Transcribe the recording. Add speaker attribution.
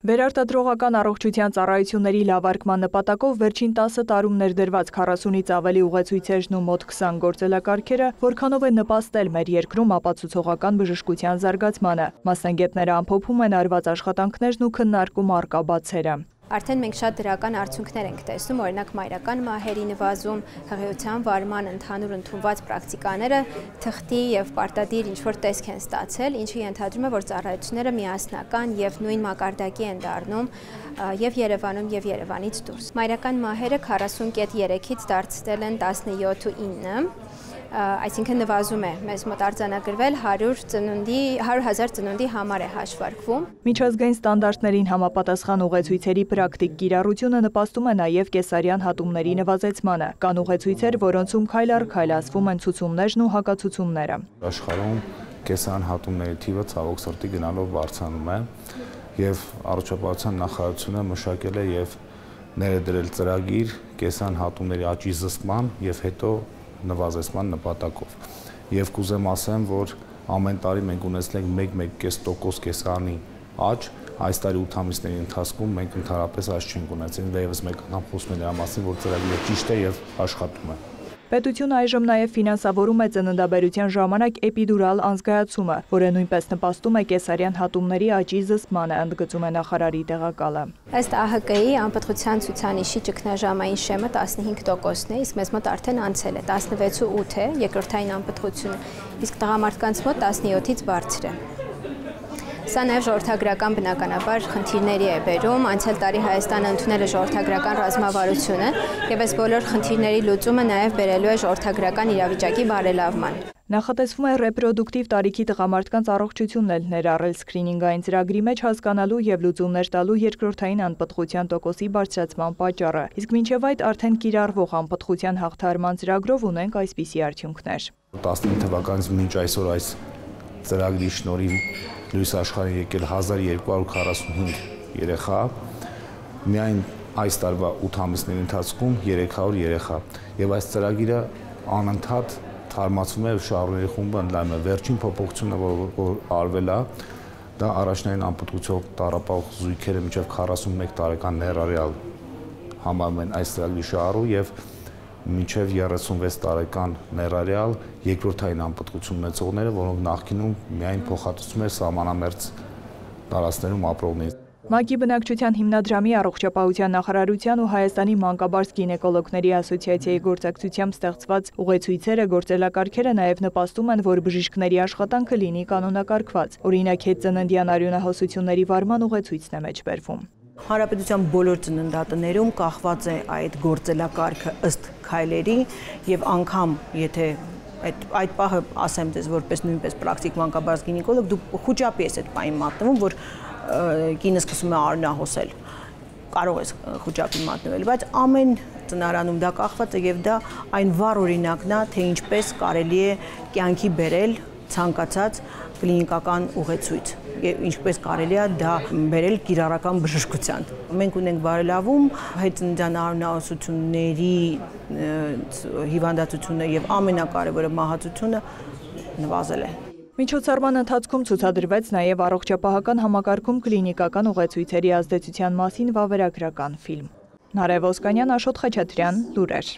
Speaker 1: Վերարտադրողական առողջության ծառայությունների լավարկման նպատակով վերջին 10 տարում ներդրված 40-ից ավելի ուղեցույցերն ու մոտ 20 գործելակարգերը, որքանով են նպաստել մեր երկրում ապացուցողական բժշկության զարգացմանը։ Մասնագետները ամփոփում են արված աշխատանքներն ու քննարկում առկա բացերը։
Speaker 2: Արդեն մենք շատ դրական արդյունքներ ենք տեսնում, օրինակ մայրական մահերի նվազում, հղիության վարման ընդհանուր ընդունված պրակտիկաները թղթի եւ պարտադիր ինչ-որ տեսք են ստացել, ինչը ենթադրում է, որ ծառայությունները միասնական եւ նույն մակարդակի են դառնում եւ Երևանում եւ Երևանից դուրս։ Մայրական մահերը 40.3-ից դարձել են 17.9, այսինքն նվազում է, մեզ մոտ արձանագրվել 100,000 ծնունդի համար է հաշվարկվում։
Speaker 1: Միջազգային ստանդարտներին համապատասխան ուղեցույցերի պրակտիկ կիրառությունը նպաստում է նաև կեսարյան հատումների նվազեցմանը։ Կան ուղեցույցեր, որոնցում քայլ առ քայլ ասվում են ցուցումներն ու հակացուցումները։
Speaker 3: Աշխարհում կեսարյան հատումների թիվը ցավոք սրտի գնալով բարձրանում է եւ առողջապահության նախարարությունը մշակել է եւ ներդրել ծրագիր կեսարյան հատումների աճի զսպման եւ հետո նվազեցման նպատակով։ Եվ կուզեմ ասեմ, որ ամեն տարի մենք ունեցել ենք 1.5% կեսարանի աճ, այս տարի 8 ամիսների ընթացքում մենք ընդհանրապես աճ չենք ունեցել, դեռևս մեկ անգամ խոսում ենք դրա մասին, որ ծրագիրը ճիշտ է եւ աշխատում է։
Speaker 1: Պետությունը այժմ նաև ֆինանսավորում է ծննդաբերության ժամանակ էպիդուրալ անզգայացումը, որը նույնպես նպաստում է կեսարյան հատումների աճի զսպմանը, ընդգծում է նախարարի տեղակալը։
Speaker 2: Ըստ ԱՀԿ-ի անպտղության ցուցանիշի ճգնաժամային շեմը 15%-ն է, իսկ մեզ մոտ արդեն անցել է 16.8 է երկրորդային անպտղությունը, իսկ տղամարդկանց մոտ 17-ից բարձր է։ Սա նաև ժողովրդագրական բնականաբար խնդիրների է բերում, անցյալ տարի Հայաստանը ընդունել է ժողովրդագրական ռազմավարությունը եւ այս բոլոր խնդիրների լուծումը նաև բերելու է ժողովրդագրական իրավիճակի բարելավման։
Speaker 1: Նախատեսվում է ռեպրոդուկտիվ տարիքի տղամարդկանց առողջությունն էլ ներառել սկրինինգային ծրագրի մեջ հասկանալու եւ լուծումներ տալու երկրորդային անպտղության տոկոսի բարձրացման պատճառը, իսկ մինչեւ այդ արդեն կիրառվող անպտղության հաղթահարման ծրագրով ունենք այսպիսի արդյունքներ։
Speaker 3: 19 թվականից մինչ այսօր այս ծրագրի շնորհիվ լույս աշխարհին եկել 1245 երեխա, միայն այս տարվա 8 ամիսների ընթացքում 300 երեխա, եւ այս ծրագիրը անընդհատ թարմացվում է, շահառուների խումբը ընդլայնում է։ Վերջին փոփոխությունը, որ արվել է, դա առաջնային անպտղությամբ տառապող զույգերը մինչև 41 տարեկան ներառյալ համարում են այս ծրագրի շահառու եւ մինչև 36 տարեկան ներառյալ երկրորդային անպտղություն ունեցողները, որոնք նախկինում միայն փոխհատուցում էր սահմանամերձ տարածքներում ապրողներին։
Speaker 1: ՄԱԿ-ի բնակչության հիմնադրամի առողջապահության նախարարության ու Հայաստանի մանկաբարձ գինեկոլոգների ասոցիացիայի գործակցությամբ ստեղծված ուղեցույցերը գործելակարգերը նաև նպաստում են, որ բժիշկների աշխատանքը լինի կանոնակարգված։ Օրինակ, հետծննդյան արյունահոսությունների վարման ուղեցույցն է մեջբերվում։
Speaker 4: Հանրապետության բոլոր ծննդատներում կախված է այդ գործելակարգը ըստ քայլերի եւ անգամ եթե այդ պահը ասեմ ձեզ որպես նույնպես պրակտիկ մանկաբարձ գինեկոլոգ, դու խոճապի ես այդ պահին մատնվում, որ կինը սկսում է արյունահոսել, կարող ես խոճապի մատնվել, բայց ամեն ծնարանում դա կախված է եւ դա այն վառ օրինակն է, թե ինչպես կարելի է կյանքի բերել ցանկացած կլինիկական ուղեցույց եւ ինչպես կարելի է դա բերել կիրառական բժշկության։ Մենք ունենք բարելավում հետծննդյան արյունահոսությունների հիվանդացությունը եւ ամենակարևորը մահացությունը նվազել է։
Speaker 1: Միջոցառման ընթացքում ցուցադրվեց նաև առողջապահական համակարգում կլինիկական ուղեցույցերի ազդեցության մասին վավերագրական ֆիլմ։ Նարեկ Ոսկանյան, Աշոտ Խաչատրյան, լուրեր։